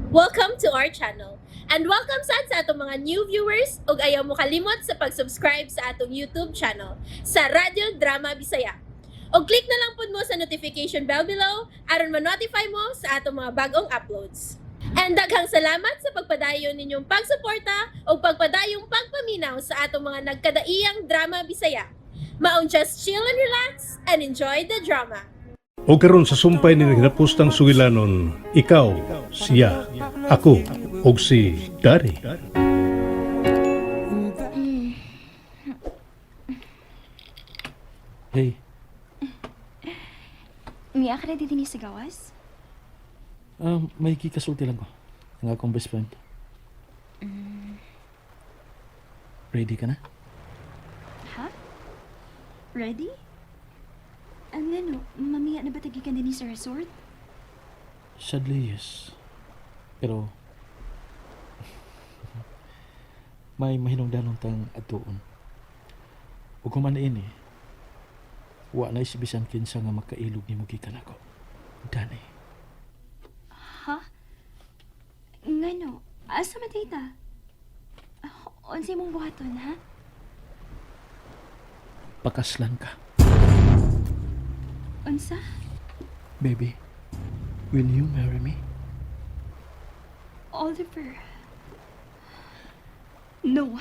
Welcome to our channel. And welcome sa atong mga new viewers ug ayaw mo kalimot sa pag-subscribe sa atong YouTube channel sa Radio Drama Bisaya. O click na lang pud mo sa notification bell below aron ma-notify mo sa atong mga bagong uploads. And daghang salamat sa pagpadayon ninyong pagsuporta o pagpadayong pagpaminaw sa atong mga nagkadaiyang drama Bisaya. Maong just chill and relax and enjoy the drama. O karon sa sumpay ni ginapustang sugilanon, ikaw, siya, ako, og si Dari. Hey, Niya ka na dito ni sa gawas? may kikasulti lang ko. Ang akong best friend. Ready ka na? Ha? Ready? Ang ano, mamiya na ba tagikan din sa resort? Sadly, yes. Pero, may mahinungdanon tang atuon. Ug kung man ini, wa na isibisan kinsa nga makailog ni mo gikan ako. Dani. Ha? Ngano, asa man tita? Unsay mong buhaton, ha? Pakaslan ka. Unsa? Baby, will you marry me? Oliver. No.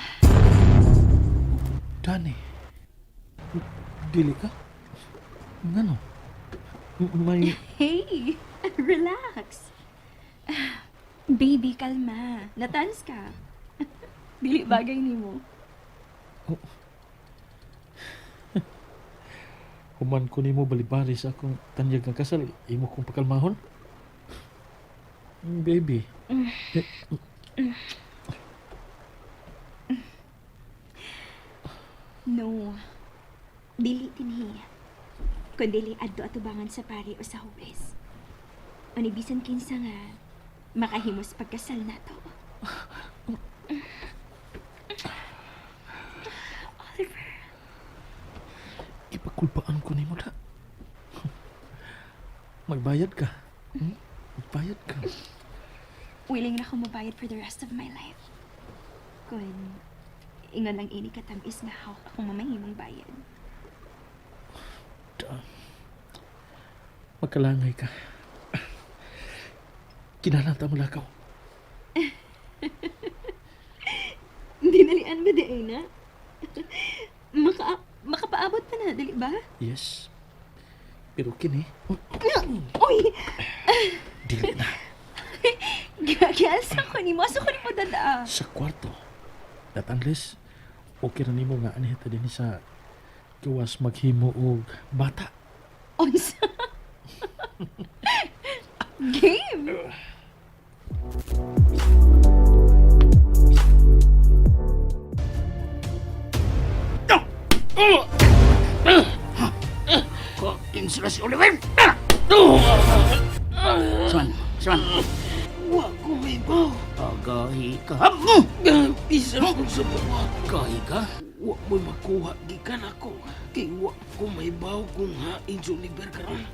Dani. Dili ka? Ngano? May... Hey, relax. Baby, kalma. Natans ka. Dili bagay nimo. Human ko nimo balibari sa akong tanyag nga kasal, imo kong pakalmahon? Baby. No. Dili tinhi. Kung dili adto atubangan sa pari o sa huwes. O ni bisan kinsa nga makahimos pagkasal nato. Oliver. Ipakulpaan ko nimo da. Magbayad ka. Magbayad ka. Willing na ako mabayad for the rest of my life. Kung ingon lang ini katamis nga hawak akong mamahimong bayad. Magkalangay ka. Kinalanta mo lakaw. Dinalian ba di na? Makapaabot pa na, dali ba? Yes. Pero kini, Uy! dili na. Gagasa ko ni mo. Asa ko ni mo dada? Sa kwarto. That unless, okay na nimo nga anihita din sa gawas maghimo og bata. Onsa? Game! Insula si Oliver! Swan! Wa ko may baw. Agahi ka! Isa ko sa bawa. Agahi ka? Wa mo'y makuha gikan ako. Kay wa ko may baw kung hain sa Oliver karon.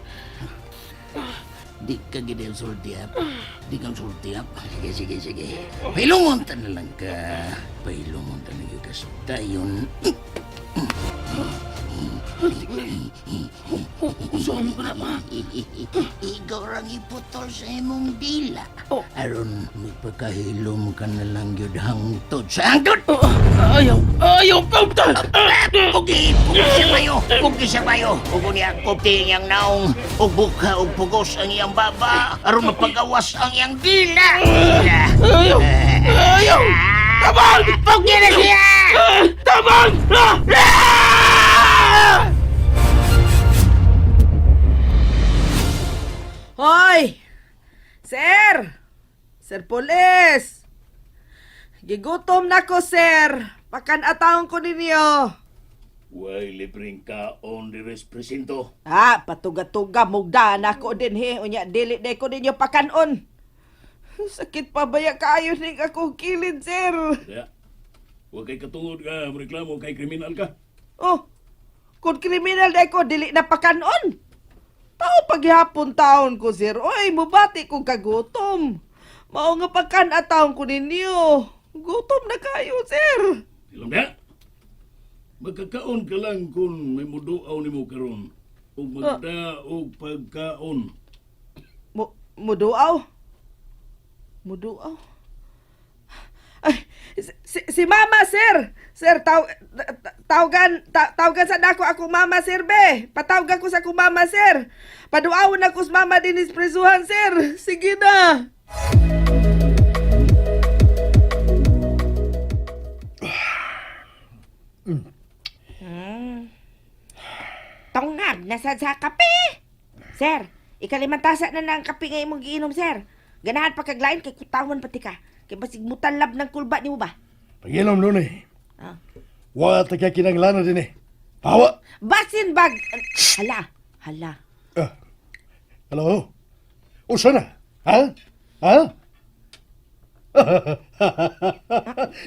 Di ka gidel sultiap. Di kang sultiap. Sige. Pailungon na lang ka. Pailungon ta na ka sa tayon. Saan ka na ba? Ikaw rang iputol sa imong dila. Aron magpakahilom ka na lang yun hangtod sa hangtod. Ayaw pa! Pugi siya bayo. Pugo niya kopting iyang naong. Bukha o pugos ang iyang baba. Aron mapagawas ang iyang dila. Ayaw! Tabang! Pugi na siya! Tabang! Hoy! Sir! Sir Polis! Gigutom na ko, sir! Pakan-ataon ko ninyo! Way libreng kaon dires presinto. Patuga-tuga, mugda na ko din he. Unya, dili na ko ninyo pakanon. Sakit pa baya kaayo ning akong kilid, sir. Kaya, huwag kay katungod ka, reklamo kay kriminal ka. Oh, kung kriminal na ko, dili na pakanon. Tao paghihapon taon ko, sir. Oy, mubati kong kagutom. Mao nga pagkan-ataon ko ninyo. Gutom na kayo, sir. Ilang na? Magkakaon ka lang kung may muduaw ni mo karon. O magda o pagkaon. Muduaw? Muduaw? Ay, si mama, sir. Sir, tawagan sa dako akong mama, sir, be. Patawagan ko sa akong mama, sir. Paduawon ako sa mama din is presuhan, sir. Sige na. Tongab, nasa sa kape. Sir, ikalimantasa na ng kape nga imong giinom, sir. Ganahan pa kaglain kay kutawan pati ka. Kay basig mutalab ng kulba ni mo ba? Paginom nun eh. Ah. Wa ta kaya kinanglanan din eh. Hawa! Basin bag. Hala. Hello? Usa na? Ha? Ha?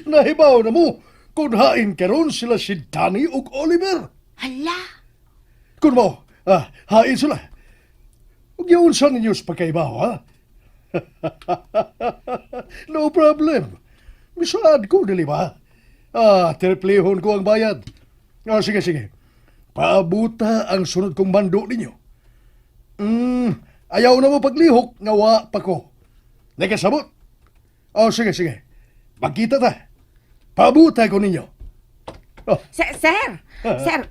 Nahibaw na mo kung hain karon sila si Danny ug Oliver. Hala. Kung mo, hain sila. Huwag yun sa ninyo sa pagkaibaw, ha? No problem. Misaad ko, dili ba? Triplehon ko ang bayad. Sige. Paabuta ang sunod kong bando ninyo. Ayaw na mo paglihok, ngawa pa ko. Nakasabot? Sige. Magkita ta. Paabuta ko ninyo. Sir.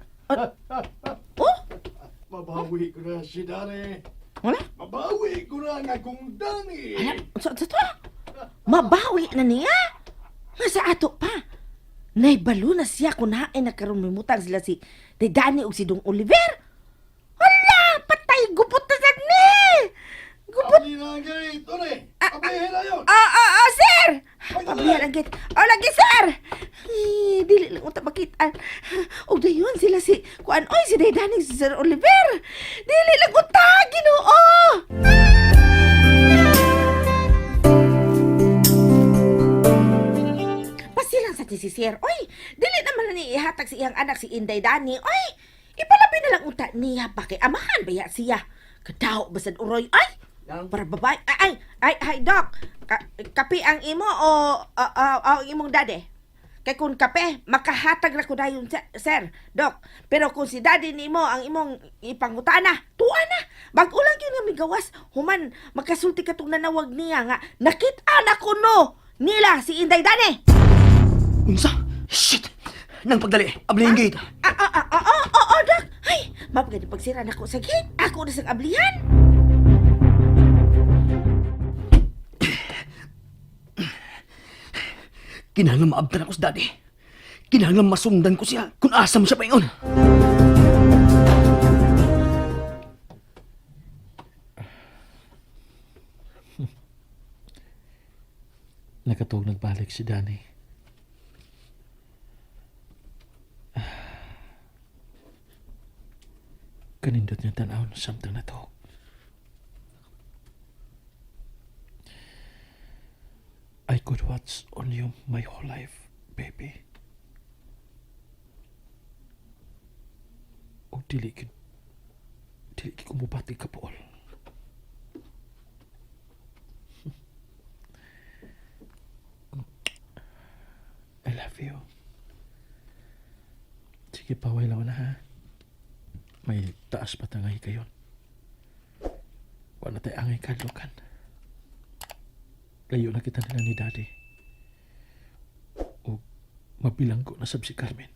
Mabawi ko na si Danny. Wala? Mabawi ko na ang akong Danny. Sa to? Mabawi na niya? Nga sa ato pa. Naibalo na siya kung hain na karon may mutang sila si Dani o si Dong Oliver. Hala! Patay! Gupot na sad ni! Gupot! Abi na ang gate, Tony. Abihin na yun. Sir! Pabihan ang gate. Lagi, sir! Ay, dili lang unta makitaan. O dayon sila si kuan oy si Dani si Sir Oliver. Dili lang unta Ginoo. Pasilang sa si Sir. Oy, dili naman na ni ihatag si iyang anak si Inday Dani. Oy, ipalabi na lang unta niya pa kay amahan baya siya. Kadaw basad uroy. Ay, para babae. Ay, Doc. Kape ang imo o ang imong dade? Kay kung kape, makahatag na ko dayon, sir, Doc. Pero kung si daddy nimo ang imong ipangutana, tuwa na. Bago lang yun nga migawas, human, magkasulti katong nanawag niya nga, nakita na ko no, nila si Inday Dani. Unsa? Shit! Nang pagdali, abli ang gate. Doc. Ay, mapagani pagsira na ko sa gate. Ako na sang ablihan. Kinahanglan maabtan ako sa daddy. Kinahanglan masundan ko siya kung asam siya paingon. Nakatog nagbalik si Danny. Kanindot niya tanaw na samtang na to. I could watch on you my whole life, baby. O dili ko mubati ka po. I love you. Sige, paway lang na ha. May taas pa tangay kayon. Wala tayo angay kadlokan. Layo na kita nila ni Daddy. O mabilang ko na sab si Carmen.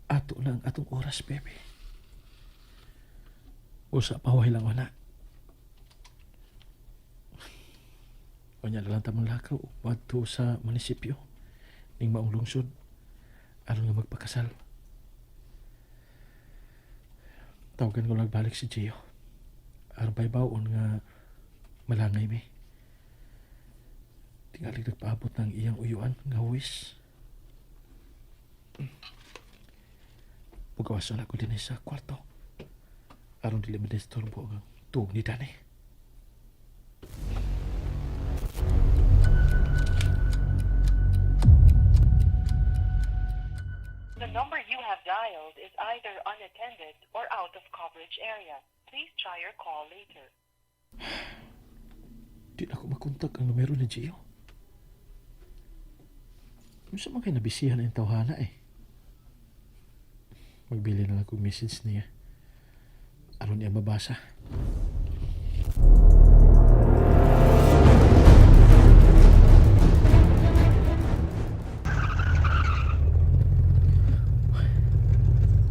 Ato lang atong oras, baby. Usa paway lang wala. Kanya na lang tamang lakaw. Wadto sa munisipyo. Ning maong lungsod. Aron nga magpakasal. Tawagan ko nagbalik si Gio. Aron pa'y baon nga malangay mi. Tingali nagpaabot ng iyang uyuan nga huwis. Pugawasan ako din sa kwarto. Aron dili madisturbo ang tuog ni Danny. The number you have dialed is either unattended or out of coverage area. Please try your call later. Di na ako makontak ang numero ni Gio. Ano sa mga nabisihan ang tawhana eh. Magbili na lang akong message niya. Aron niya mabasa.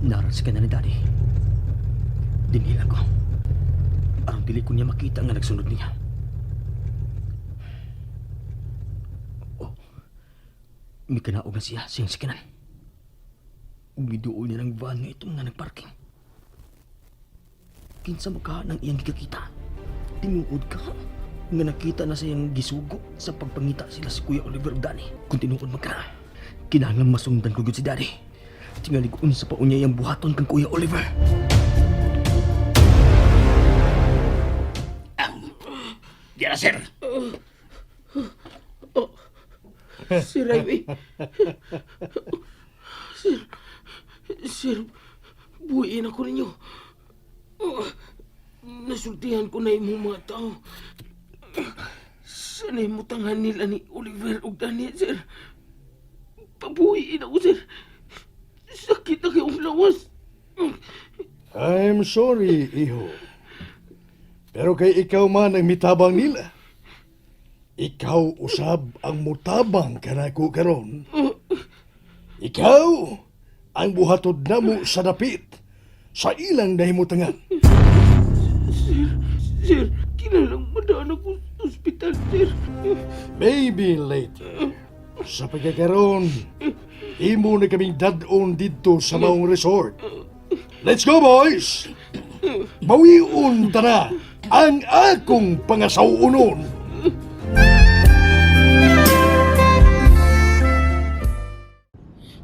Naras ka na ni Daddy. Dinila ko. Aron dili ko niya makita nga nagsunod niya. Oh, may kanaog na siya siyang sikinan. Umiduol niya ng van nga itong nga nagparking. Kinsa makaha ng iyang gigakita. Tinuod ka nga nakita na siyang gisugo sa pagpangita sila si Kuya Oliver ug Danny. Kung tinuod magka, kinahanglan masundan ko gyud si Daddy. Tingali ko unsa pa unya yung buhaton kang Kuya Oliver. Diyan na, sir. Sir Ivy. Sir, buuin ako ninyo. Nasultihan ko na imong mga tao. Sanay mo tangan nila ni Oliver ug Danny, sir. Pabuhiin ako, sir. Sakit na kayong lawas. I'm sorry, iho. Pero kay ikaw man ang mitabang nila. Ikaw usab ang mutabang kanako karon. Ikaw ang buhatod namo sa dapit sa ilang nahimutangan. Sir, kinalang madaan ako sa ospital, sir. Maybe later. Sa pagkakaroon, imo na kaming dadon dito sa maong resort. Let's go, boys! Bawiun ta na ang akong pangasawunon.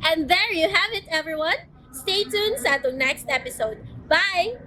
And there you have it, everyone. Stay tuned sa atong next episode. Bye!